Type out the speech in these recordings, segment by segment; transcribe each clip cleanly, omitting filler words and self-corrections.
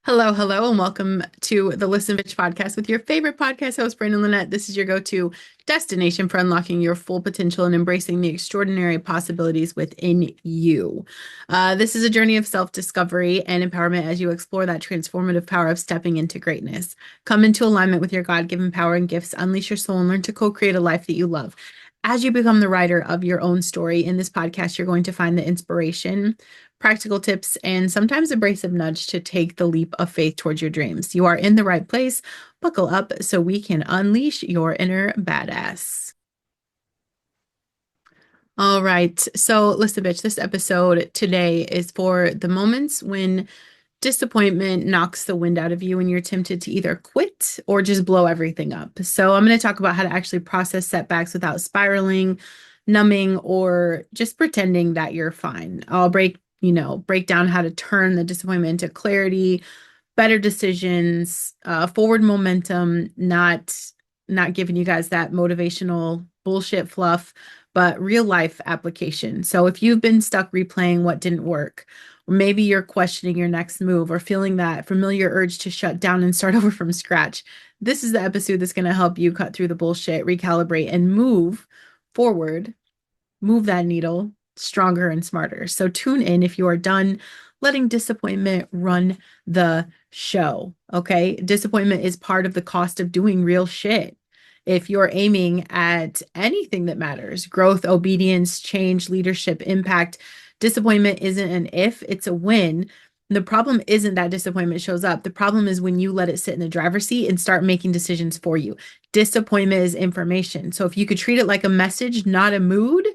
Hello, hello, and welcome to the Listen Bitch podcast with your favorite podcast host, Brandon Lynette. This is your go-to destination for unlocking your full potential and embracing the extraordinary possibilities within you. This is a journey of self-discovery and empowerment as you explore that transformative power of stepping into greatness. Come into alignment with your God-given power and gifts, unleash your soul, and learn to co-create a life that you love. As you become the writer of your own story, in this podcast, you're going to find the inspiration, practical tips, and sometimes abrasive nudge to take the leap of faith towards your dreams. You are in the right place. Buckle up so we can unleash your inner badass. All right. So, listen, bitch, this episode today is for the moments when disappointment knocks the wind out of you and you're tempted to either quit or just blow everything up. So, I'm going to talk about how to actually process setbacks without spiraling, numbing, or just pretending that you're fine. I'll break down how to turn the disappointment into clarity, better decisions, forward momentum, not giving you guys that motivational bullshit fluff, but real life application. So if you've been stuck replaying what didn't work, or maybe you're questioning your next move or feeling that familiar urge to shut down and start over from scratch, this is the episode that's going to help you cut through the bullshit, recalibrate, and move forward, move that needle stronger and smarter. So tune in if you are done letting disappointment run the show. Okay. Disappointment is part of the cost of doing real shit. If you're aiming at anything that matters, growth, obedience, change, leadership, impact, disappointment isn't an if, it's a win. The problem isn't that disappointment shows up. The problem is when you let it sit in the driver's seat and start making decisions for you. Disappointment is information. So if you could treat it like a message, not a mood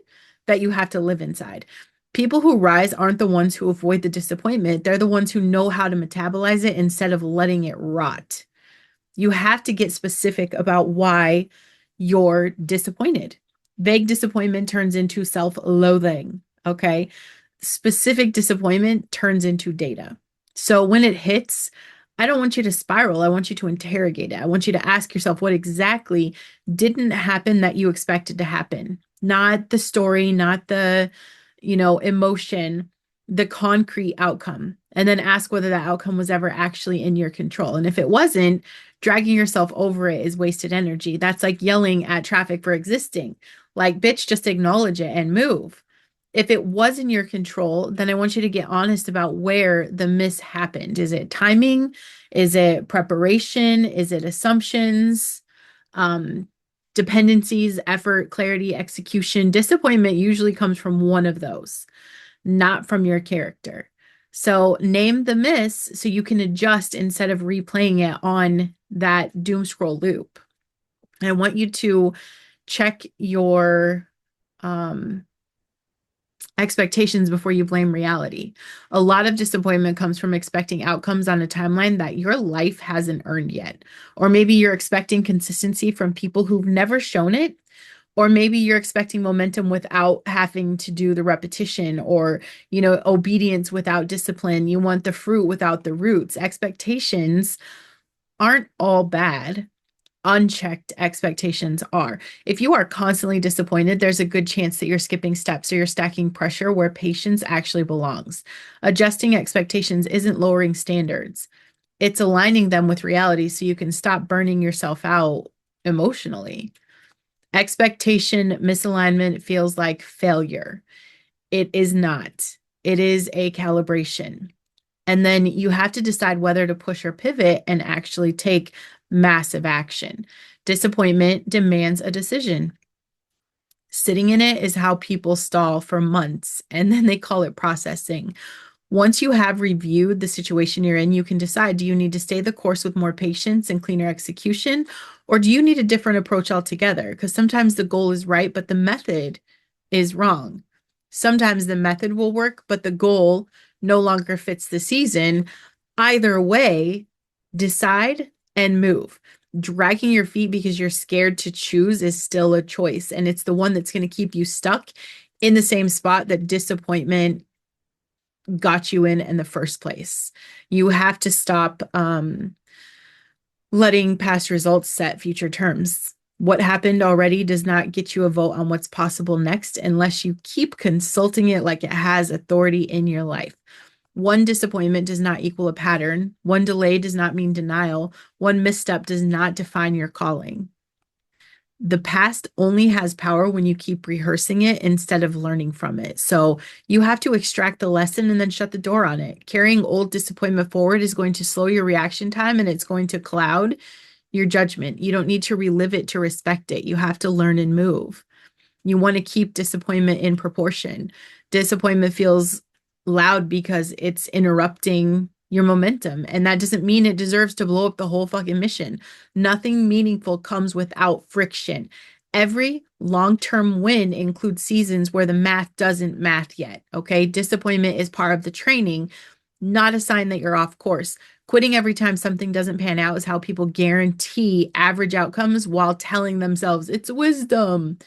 that you have to live inside. People who rise aren't the ones who avoid the disappointment. They're the ones who know how to metabolize it instead of letting it rot. You have to get specific about why you're disappointed. Vague disappointment turns into self-loathing, okay? Specific disappointment turns into data. So when it hits, I don't want you to spiral. I want you to interrogate it. I want you to ask yourself what exactly didn't happen that you expected to happen. Not the story, not the, emotion, the concrete outcome. And then ask whether that outcome was ever actually in your control. And if it wasn't, dragging yourself over it is wasted energy. That's like yelling at traffic for existing. Like, bitch, just acknowledge it and move. If it was in your control, then I want you to get honest about where the miss happened. Is it timing? Is it preparation? Is it assumptions? Um, Dependencies, effort, clarity, execution? Disappointment usually comes from one of those, not from your character. So name the miss so you can adjust instead of replaying it on that doom scroll loop. I want you to check your expectations before you blame reality. A lot of disappointment comes from expecting outcomes on a timeline that your life hasn't earned yet. Or maybe you're expecting consistency from people who've never shown it. Or maybe you're expecting momentum without having to do the repetition, or, obedience without discipline. You want the fruit without the roots. Expectations aren't all bad. Unchecked expectations are. If you are constantly disappointed, there's a good chance that you're skipping steps or you're stacking pressure where patience actually belongs. Adjusting expectations isn't lowering standards, it's aligning them with reality so you can stop burning yourself out emotionally. Expectation misalignment feels like failure. It is not. It is a calibration. And then you have to decide whether to push or pivot and actually take massive action. Disappointment demands a decision. Sitting in it is how people stall for months, and then they call it processing. Once you have reviewed the situation you're in, you can decide, do you need to stay the course with more patience and cleaner execution, or do you need a different approach altogether? Because sometimes the goal is right, but the method is wrong. Sometimes the method will work, but the goal no longer fits the season. Either way, decide and move. Dragging your feet because you're scared to choose is still a choice, and it's the one that's going to keep you stuck in the same spot that disappointment got you in the first place. You have to stop letting past results set future terms. What happened already does not get you a vote on what's possible next unless you keep consulting it like it has authority in your life. One disappointment does not equal a pattern. One delay does not mean denial. One misstep does not define your calling. The past only has power when you keep rehearsing it instead of learning from it. So you have to extract the lesson and then shut the door on it. Carrying old disappointment forward is going to slow your reaction time and it's going to cloud your judgment. You don't need to relive it to respect it. You have to learn and move. You want to keep disappointment in proportion. Disappointment feels loud because it's interrupting your momentum. And that doesn't mean it deserves to blow up the whole fucking mission. Nothing meaningful comes without friction. Every long-term win includes seasons where the math doesn't math yet. Okay. Disappointment is part of the training, not a sign that you're off course. Quitting every time something doesn't pan out is how people guarantee average outcomes while telling themselves it's wisdom.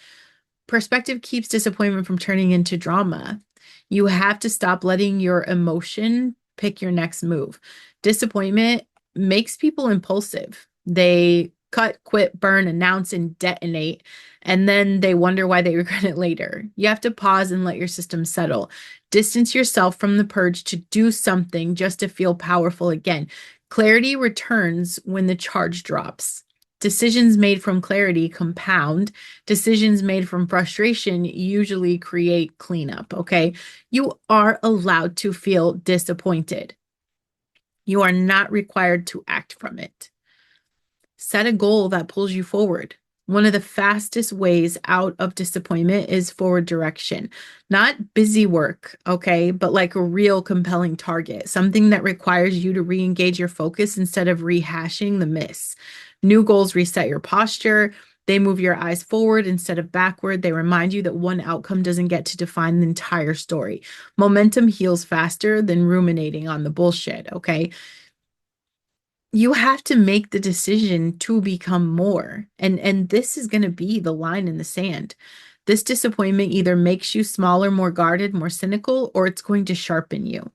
Perspective keeps disappointment from turning into drama. You have to stop letting your emotion pick your next move. Disappointment makes people impulsive. They cut, quit, burn, announce, and detonate, and then they wonder why they regret it later. You have to pause and let your system settle. Distance yourself from the purge to do something just to feel powerful again. Clarity returns when the charge drops. Decisions made from clarity compound. Decisions made from frustration usually create cleanup, okay? You are allowed to feel disappointed. You are not required to act from it. Set a goal that pulls you forward. One of the fastest ways out of disappointment is forward direction. Not busy work, okay, but like a real compelling target, something that requires you to re-engage your focus instead of rehashing the miss. New goals reset your posture. They move your eyes forward instead of backward. They remind you that one outcome doesn't get to define the entire story. Momentum heals faster than ruminating on the bullshit, okay? You have to make the decision to become more. And this is going to be the line in the sand. This disappointment either makes you smaller, more guarded, more cynical, or it's going to sharpen you.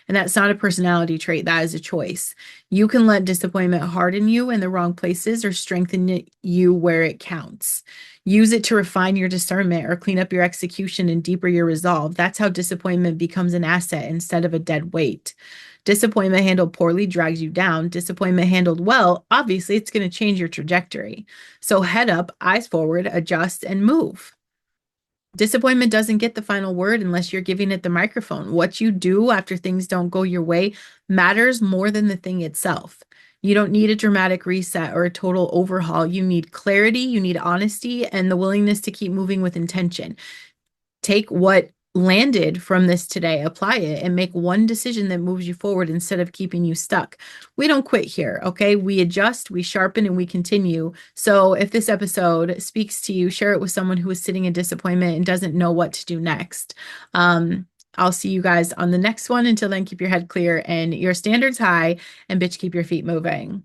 And that's not a personality trait, that is a choice. You can let disappointment harden you in the wrong places or strengthen you where it counts. Use it to refine your discernment or clean up your execution and deeper your resolve. That's how disappointment becomes an asset instead of a dead weight. Disappointment handled poorly drags you down. Disappointment handled well, obviously, it's going to change your trajectory. So head up, eyes forward, adjust, and move. Disappointment doesn't get the final word unless you're giving it the microphone. What you do after things don't go your way matters more than the thing itself. You don't need a dramatic reset or a total overhaul. You need clarity, you need honesty, and the willingness to keep moving with intention. Take what landed from this today, apply it, and make one decision that moves you forward instead of keeping you stuck. We don't quit here, okay? We adjust, we sharpen, and we continue. So if this episode speaks to you, share it with someone who is sitting in disappointment and doesn't know what to do next. I'll see you guys on the next one. Until then, keep your head clear and your standards high, and bitch, keep your feet moving.